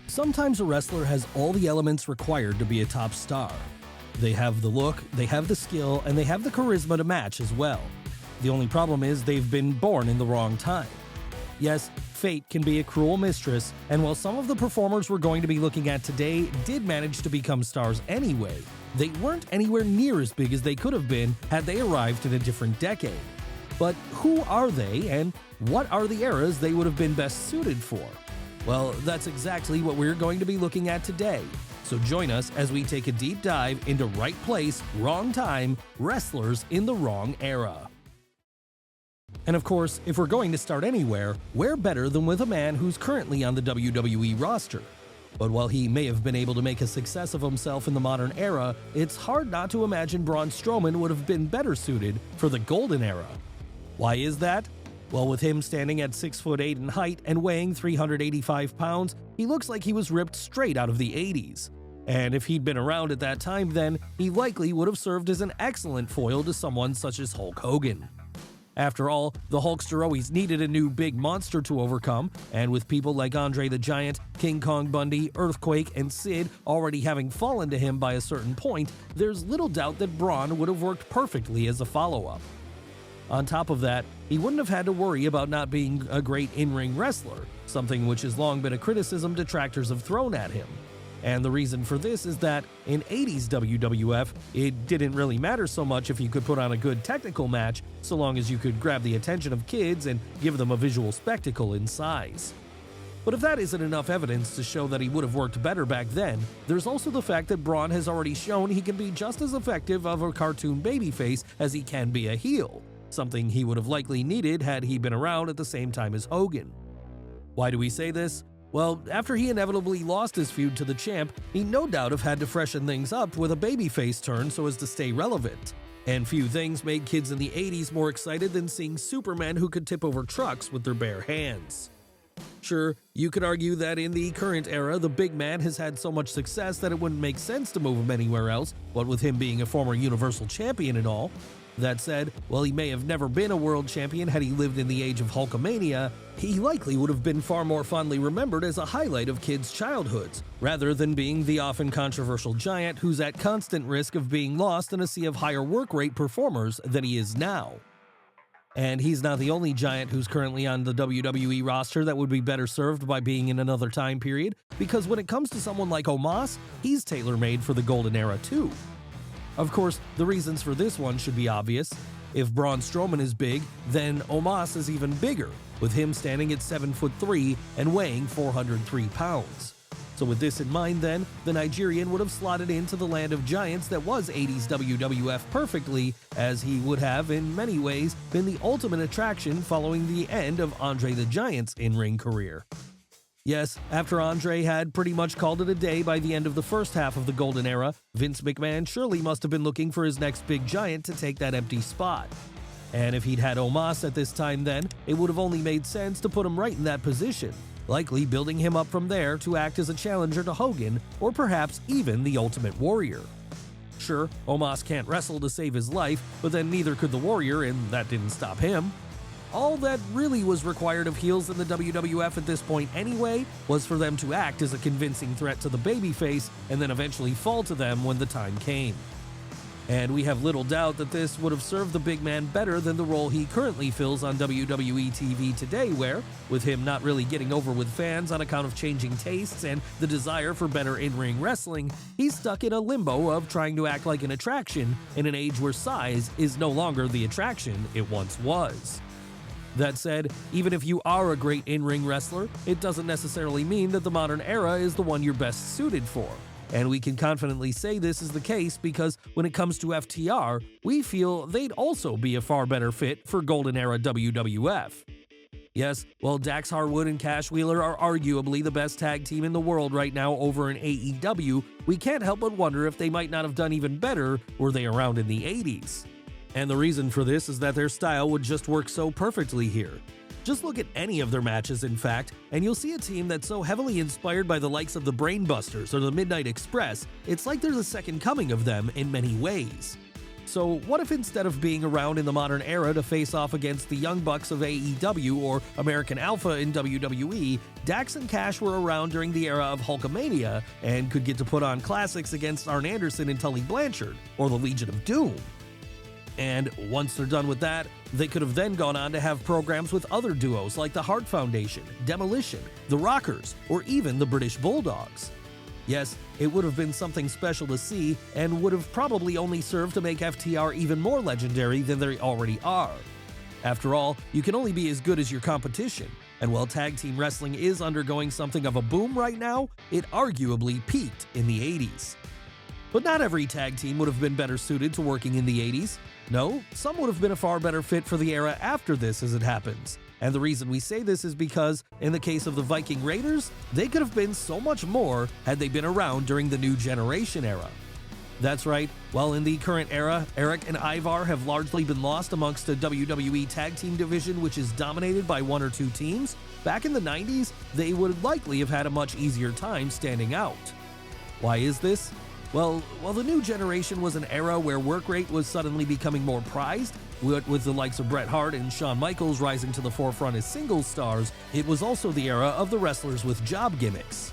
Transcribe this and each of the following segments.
Sometimes a wrestler has all the elements required to be a top star. They have the look, they have the skill, and they have the charisma to match as well. The only problem is they've been born in the wrong time. Yes, fate can be a cruel mistress, and while some of the performers we're going to be looking at today did manage to become stars anyway, they weren't anywhere near as big as they could have been had they arrived in a different decade. But who are they, and what are the eras they would have been best suited for? Well, that's exactly what we're going to be looking at today. So join us as we take a deep dive into right place, wrong time, wrestlers in the wrong era. And of course, if we're going to start anywhere, where better than with a man who's currently on the WWE roster? But while he may have been able to make a success of himself in the modern era, it's hard not to imagine Braun Strowman would have been better suited for the golden era. Why is that? Well, with him standing at 6'8" in height and weighing 385 pounds, he looks like he was ripped straight out of the 80s. And if he'd been around at that time then, he likely would have served as an excellent foil to someone such as Hulk Hogan. After all, the Hulkster always needed a new big monster to overcome, and with people like Andre the Giant, King Kong Bundy, Earthquake, and Sid already having fallen to him by a certain point, there's little doubt that Braun would have worked perfectly as a follow-up. On top of that, he wouldn't have had to worry about not being a great in-ring wrestler, something which has long been a criticism detractors have thrown at him. And the reason for this is that in 80s WWF, it didn't really matter so much if you could put on a good technical match, so long as you could grab the attention of kids and give them a visual spectacle in size. But if that isn't enough evidence to show that he would have worked better back then, there's also the fact that Braun has already shown he can be just as effective of a cartoon babyface as he can be a heel, something he would have likely needed had he been around at the same time as Hogan. Why do we say this? Well, after he inevitably lost his feud to the champ, he no doubt have had to freshen things up with a babyface turn so as to stay relevant. And few things made kids in the 80s more excited than seeing supermen who could tip over trucks with their bare hands. Sure, you could argue that in the current era, the big man has had so much success that it wouldn't make sense to move him anywhere else, what with him being a former Universal Champion and all. That said, while he may have never been a world champion had he lived in the age of Hulkamania, he likely would have been far more fondly remembered as a highlight of kids' childhoods, rather than being the often controversial giant who's at constant risk of being lost in a sea of higher work rate performers than he is now. And he's not the only giant who's currently on the WWE roster that would be better served by being in another time period, because when it comes to someone like OMOS, he's tailor-made for the golden era too. Of course, the reasons for this one should be obvious. If Braun Strowman is big, then OMOS is even bigger, with him standing at 7'3" and weighing 403 pounds. So with this in mind then, the Nigerian would have slotted into the land of giants that was 80s WWF perfectly, as he would have, in many ways, been the ultimate attraction following the end of Andre the Giant's in-ring career. Yes, after Andre had pretty much called it a day by the end of the first half of the Golden Era, Vince McMahon surely must have been looking for his next big giant to take that empty spot. And if he'd had OMOS at this time then, it would have only made sense to put him right in that position, likely building him up from there to act as a challenger to Hogan, or perhaps even the Ultimate Warrior. Sure, OMOS can't wrestle to save his life, but then neither could the Warrior, and that didn't stop him. All that really was required of heels in the WWF at this point anyway was for them to act as a convincing threat to the babyface and then eventually fall to them when the time came. And we have little doubt that this would have served the big man better than the role he currently fills on WWE TV today where, with him not really getting over with fans on account of changing tastes and the desire for better in-ring wrestling, he's stuck in a limbo of trying to act like an attraction in an age where size is no longer the attraction it once was. That said, even if you are a great in-ring wrestler, it doesn't necessarily mean that the modern era is the one you're best suited for. And we can confidently say this is the case because when it comes to FTR, we feel they'd also be a far better fit for Golden Era WWF. Yes, while Dax Harwood and Cash Wheeler are arguably the best tag team in the world right now over in AEW, we can't help but wonder if they might not have done even better were they around in the 80s. And the reason for this is that their style would just work so perfectly here. Just look at any of their matches, in fact, and you'll see a team that's so heavily inspired by the likes of the Brainbusters or the Midnight Express, it's like there's a second coming of them in many ways. So what if instead of being around in the modern era to face off against the Young Bucks of AEW or American Alpha in WWE, Dax and Cash were around during the era of Hulkamania and could get to put on classics against Arn Anderson and Tully Blanchard, or the Legion of Doom. And once they're done with that, they could have then gone on to have programs with other duos like the Hart Foundation, Demolition, the Rockers, or even the British Bulldogs. Yes, it would have been something special to see and would have probably only served to make FTR even more legendary than they already are. After all, you can only be as good as your competition, and while tag team wrestling is undergoing something of a boom right now, it arguably peaked in the 80s. But not every tag team would have been better suited to working in the 80s. No, some would have been a far better fit for the era after this as it happens. And the reason we say this is because, in the case of the Viking Raiders, they could have been so much more had they been around during the New Generation era. That's right, while in the current era, Eric and Ivar have largely been lost amongst a WWE tag team division which is dominated by one or two teams, back in the 90s, they would likely have had a much easier time standing out. Why is this? Well, while the New Generation was an era where work rate was suddenly becoming more prized, with the likes of Bret Hart and Shawn Michaels rising to the forefront as singles stars, it was also the era of the wrestlers with job gimmicks.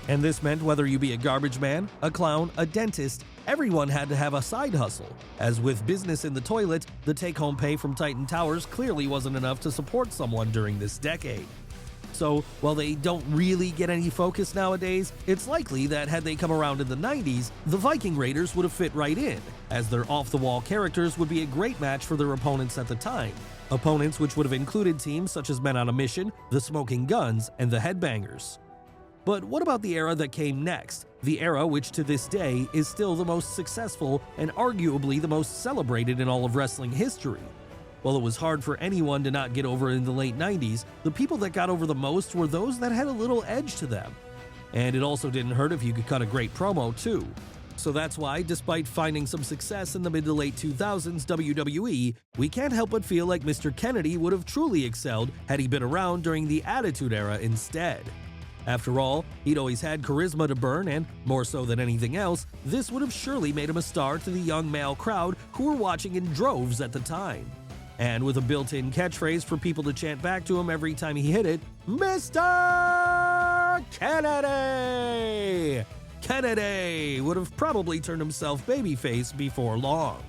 And this meant whether you be a garbage man, a clown, a dentist, everyone had to have a side hustle. As with business in the toilet, the take-home pay from Titan Towers clearly wasn't enough to support someone during this decade. So, while they don't really get any focus nowadays, it's likely that had they come around in the 90s, the Viking Raiders would have fit right in, as their off-the-wall characters would be a great match for their opponents at the time. Opponents which would have included teams such as Men on a Mission, the Smoking Guns, and the Headbangers. But what about the era that came next? The era which to this day is still the most successful and arguably the most celebrated in all of wrestling history. While it was hard for anyone to not get over in the late 90s, the people that got over the most were those that had a little edge to them. And it also didn't hurt if you could cut a great promo too. So that's why, despite finding some success in the mid to late 2000s WWE, we can't help but feel like Mr. Kennedy would have truly excelled had he been around during the Attitude Era instead. After all, he'd always had charisma to burn, and more so than anything else, this would have surely made him a star to the young male crowd who were watching in droves at the time. And with a built-in catchphrase for people to chant back to him every time he hit it, Mr. Kennedy! Kennedy would have probably turned himself babyface before long.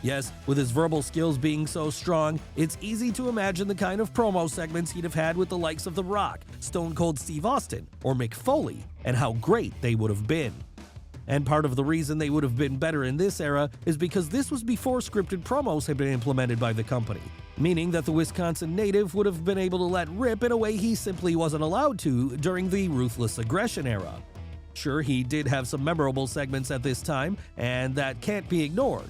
Yes, with his verbal skills being so strong, it's easy to imagine the kind of promo segments he'd have had with the likes of The Rock, Stone Cold Steve Austin, or Mick Foley, and how great they would have been. And part of the reason they would have been better in this era is because this was before scripted promos had been implemented by the company, meaning that the Wisconsin native would have been able to let rip in a way he simply wasn't allowed to during the Ruthless Aggression era. Sure, he did have some memorable segments at this time, and that can't be ignored.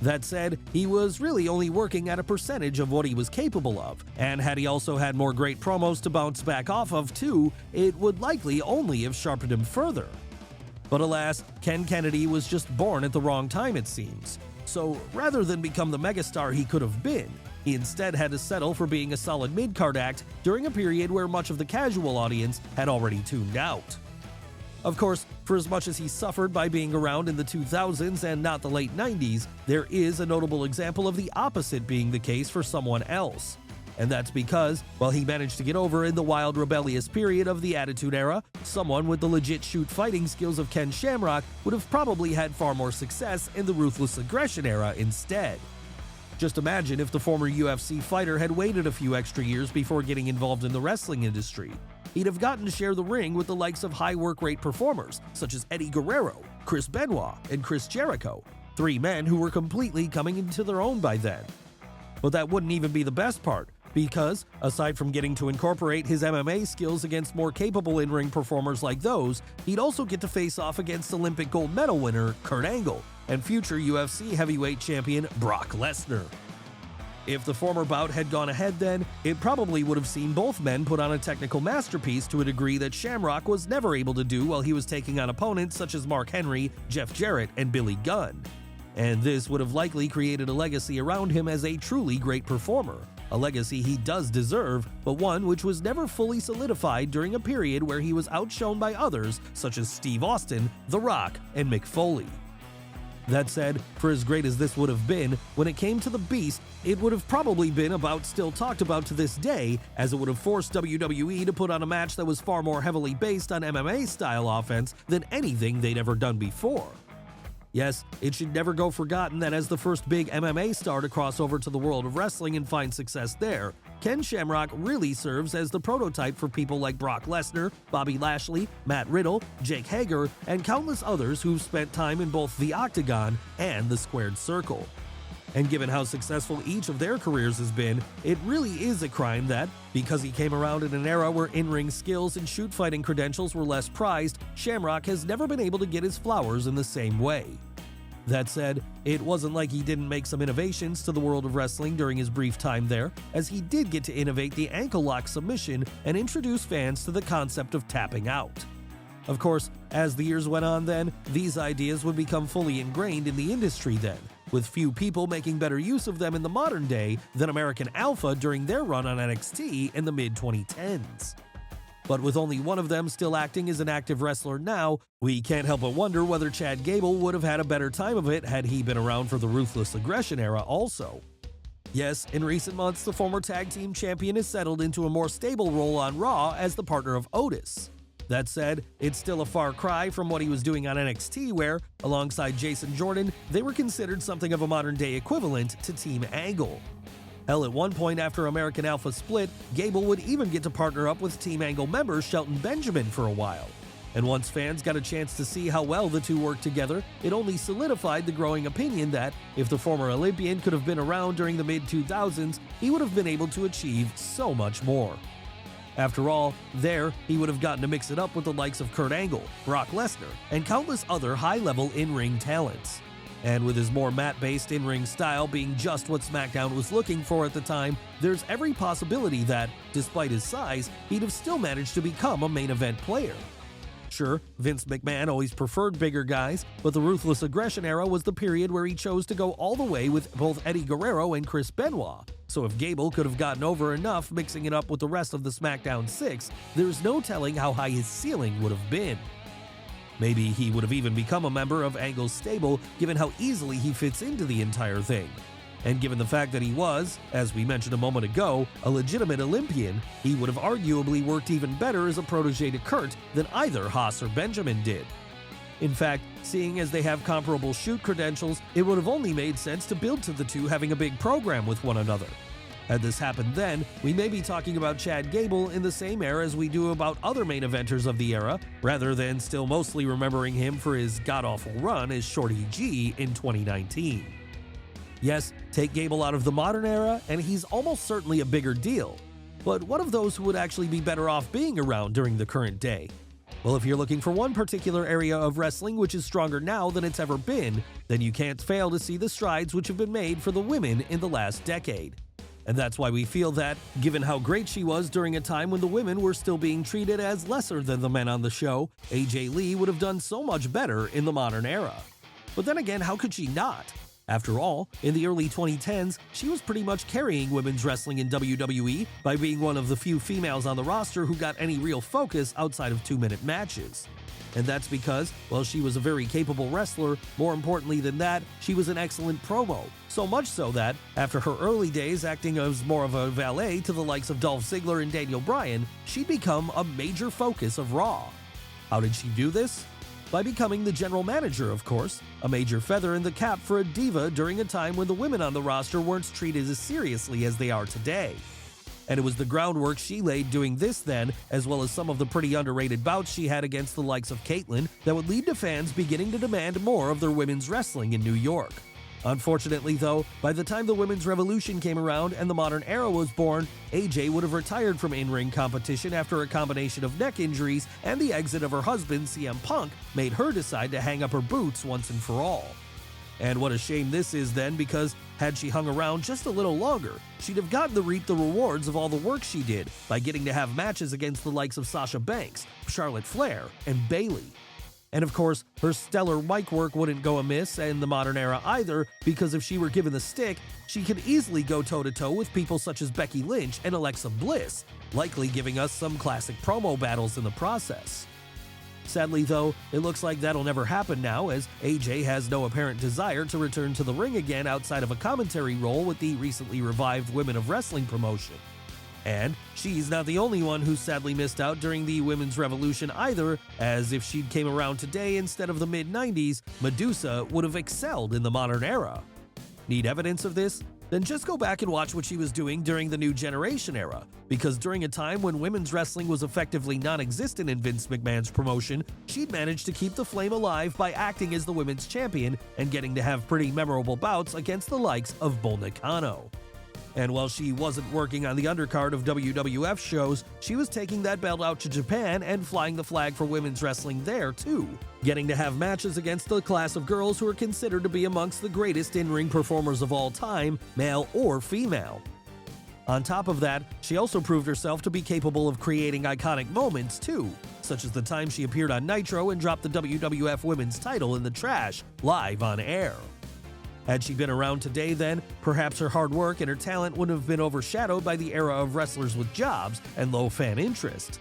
That said, he was really only working at a percentage of what he was capable of, and had he also had more great promos to bounce back off of too, it would likely only have sharpened him further. But alas, Ken Kennedy was just born at the wrong time, it seems. So rather than become the megastar he could have been, he instead had to settle for being a solid mid-card act during a period where much of the casual audience had already tuned out. Of course, for as much as he suffered by being around in the 2000s and not the late 90s, there is a notable example of the opposite being the case for someone else. And that's because, while he managed to get over in the wild rebellious period of the Attitude Era, someone with the legit shoot fighting skills of Ken Shamrock would have probably had far more success in the Ruthless Aggression Era instead. Just imagine if the former UFC fighter had waited a few extra years before getting involved in the wrestling industry. He'd have gotten to share the ring with the likes of high work rate performers such as Eddie Guerrero, Chris Benoit, and Chris Jericho, three men who were completely coming into their own by then. But that wouldn't even be the best part, because, aside from getting to incorporate his MMA skills against more capable in-ring performers like those, he'd also get to face off against Olympic gold medal winner Kurt Angle and future UFC heavyweight champion Brock Lesnar. If the former bout had gone ahead then, it probably would have seen both men put on a technical masterpiece to a degree that Shamrock was never able to do while he was taking on opponents such as Mark Henry, Jeff Jarrett, and Billy Gunn. And this would have likely created a legacy around him as a truly great performer. A legacy he does deserve, but one which was never fully solidified during a period where he was outshone by others such as Steve Austin, The Rock, and Mick Foley. That said, for as great as this would have been, when it came to the Beast, it would have probably been about still talked about to this day, as it would have forced WWE to put on a match that was far more heavily based on MMA-style offense than anything they'd ever done before. Yes, it should never go forgotten that as the first big MMA star to cross over to the world of wrestling and find success there, Ken Shamrock really serves as the prototype for people like Brock Lesnar, Bobby Lashley, Matt Riddle, Jake Hager, and countless others who've spent time in both the Octagon and the Squared Circle. And given how successful each of their careers has been, it really is a crime that, because he came around in an era where in-ring skills and shoot-fighting credentials were less prized, Shamrock has never been able to get his flowers in the same way. That said, it wasn't like he didn't make some innovations to the world of wrestling during his brief time there, as he did get to innovate the ankle lock submission and introduce fans to the concept of tapping out. Of course, as the years went on then, these ideas would become fully ingrained in the industry then, with few people making better use of them in the modern day than American Alpha during their run on NXT in the mid-2010s. But with only one of them still acting as an active wrestler now, we can't help but wonder whether Chad Gable would have had a better time of it had he been around for the Ruthless Aggression era also. Yes, in recent months, the former tag team champion has settled into a more stable role on Raw as the partner of Otis. That said, it's still a far cry from what he was doing on NXT where, alongside Jason Jordan, they were considered something of a modern-day equivalent to Team Angle. Hell, at one point after American Alpha split, Gable would even get to partner up with Team Angle member Shelton Benjamin for a while. And once fans got a chance to see how well the two worked together, it only solidified the growing opinion that, if the former Olympian could have been around during the mid-2000s, he would have been able to achieve so much more. After all, there, he would have gotten to mix it up with the likes of Kurt Angle, Brock Lesnar, and countless other high-level in-ring talents. And with his more mat-based in-ring style being just what SmackDown was looking for at the time, there's every possibility that, despite his size, he'd have still managed to become a main event player. Sure, Vince McMahon always preferred bigger guys, but the Ruthless Aggression era was the period where he chose to go all the way with both Eddie Guerrero and Chris Benoit. So if Gable could have gotten over enough mixing it up with the rest of the SmackDown 6, there's no telling how high his ceiling would have been. Maybe he would have even become a member of Angle's stable given how easily he fits into the entire thing. And given the fact that he was, as we mentioned a moment ago, a legitimate Olympian, he would have arguably worked even better as a protege to Kurt than either Haas or Benjamin did. In fact, seeing as they have comparable shoot credentials, it would have only made sense to build to the two having a big program with one another. Had this happened then, we may be talking about Chad Gable in the same era as we do about other main eventers of the era, rather than still mostly remembering him for his god-awful run as Shorty G in 2019. Yes, take Gable out of the modern era, and he's almost certainly a bigger deal. But what of those who would actually be better off being around during the current day? Well, if you're looking for one particular area of wrestling which is stronger now than it's ever been, then you can't fail to see the strides which have been made for the women in the last decade. And that's why we feel that, given how great she was during a time when the women were still being treated as lesser than the men on the show, AJ Lee would have done so much better in the modern era. But then again, how could she not? After all, in the early 2010s, she was pretty much carrying women's wrestling in WWE by being one of the few females on the roster who got any real focus outside of 2-minute matches. And that's because, while she was a very capable wrestler, more importantly than that, she was an excellent promo. So much so that, after her early days acting as more of a valet to the likes of Dolph Ziggler and Daniel Bryan, she'd become a major focus of Raw. How did she do this? By becoming the general manager, of course, a major feather in the cap for a diva during a time when the women on the roster weren't treated as seriously as they are today. And it was the groundwork she laid doing this then, as well as some of the pretty underrated bouts she had against the likes of Caitlyn, that would lead to fans beginning to demand more of their women's wrestling in New York. Unfortunately though, by the time the women's revolution came around and the modern era was born, AJ would have retired from in-ring competition after a combination of neck injuries, and the exit of her husband CM Punk made her decide to hang up her boots once and for all. And what a shame this is then, because had she hung around just a little longer, she'd have gotten to reap the rewards of all the work she did by getting to have matches against the likes of Sasha Banks, Charlotte Flair, and Bayley. And of course, her stellar mic work wouldn't go amiss in the modern era either, because if she were given the stick, she could easily go toe-to-toe with people such as Becky Lynch and Alexa Bliss, likely giving us some classic promo battles in the process. Sadly though, it looks like that'll never happen now, as AJ has no apparent desire to return to the ring again outside of a commentary role with the recently revived Women of Wrestling promotion. And she's not the only one who sadly missed out during the Women's Revolution either, as if she'd came around today instead of the mid-90s, Medusa would have excelled in the modern era. Need evidence of this? Then just go back and watch what she was doing during the New Generation era, because during a time when women's wrestling was effectively non-existent in Vince McMahon's promotion, she'd managed to keep the flame alive by acting as the women's champion and getting to have pretty memorable bouts against the likes of Bull Nakano. And while she wasn't working on the undercard of WWF shows, she was taking that belt out to Japan and flying the flag for women's wrestling there too, getting to have matches against the class of girls who are considered to be amongst the greatest in-ring performers of all time, male or female. On top of that, she also proved herself to be capable of creating iconic moments too, such as the time she appeared on Nitro and dropped the WWF Women's title in the trash, live on air. Had she been around today then, perhaps her hard work and her talent wouldn't have been overshadowed by the era of wrestlers with jobs and low fan interest.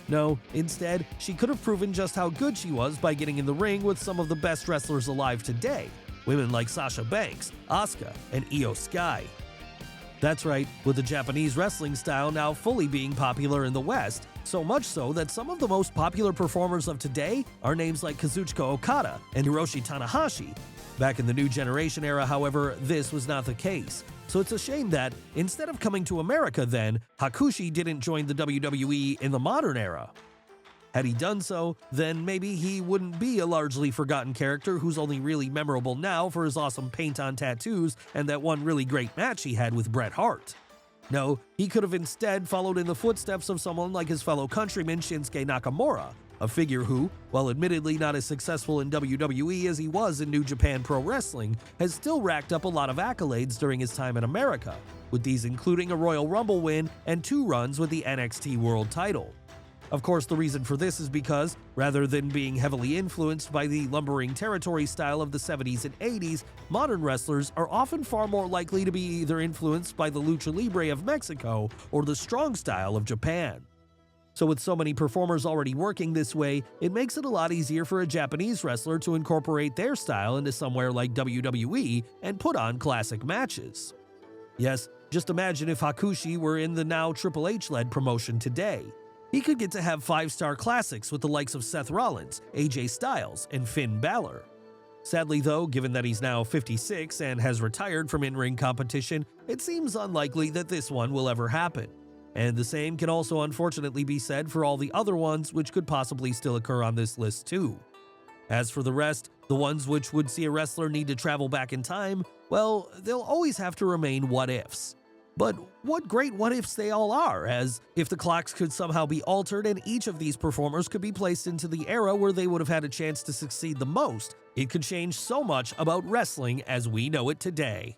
No, instead, she could have proven just how good she was by getting in the ring with some of the best wrestlers alive today, women like Sasha Banks, Asuka, and Io Sky. That's right, with the Japanese wrestling style now fully being popular in the West, so much so that some of the most popular performers of today are names like Kazuchika Okada and Hiroshi Tanahashi. Back in the New Generation era, however, this was not the case. So it's a shame that, instead of coming to America then, Hakushi didn't join the WWE in the modern era. Had he done so, then maybe he wouldn't be a largely forgotten character who's only really memorable now for his awesome paint-on tattoos and that one really great match he had with Bret Hart. No, he could have instead followed in the footsteps of someone like his fellow countryman Shinsuke Nakamura, a figure who, while admittedly not as successful in WWE as he was in New Japan Pro Wrestling, has still racked up a lot of accolades during his time in America, with these including a Royal Rumble win and 2 runs with the NXT World title. Of course, the reason for this is because, rather than being heavily influenced by the lumbering territory style of the 70s and 80s, modern wrestlers are often far more likely to be either influenced by the lucha libre of Mexico or the strong style of Japan. So with so many performers already working this way, it makes it a lot easier for a Japanese wrestler to incorporate their style into somewhere like WWE and put on classic matches. Yes, just imagine if Hakushi were in the now Triple H-led promotion today. He could get to have 5-star classics with the likes of Seth Rollins, AJ Styles, and Finn Balor. Sadly though, given that he's now 56 and has retired from in-ring competition, it seems unlikely that this one will ever happen. And the same can also unfortunately be said for all the other ones which could possibly still occur on this list too. As for the rest, the ones which would see a wrestler need to travel back in time, well, they'll always have to remain what-ifs. But what great what-ifs they all are, as if the clocks could somehow be altered and each of these performers could be placed into the era where they would have had a chance to succeed the most, it could change so much about wrestling as we know it today.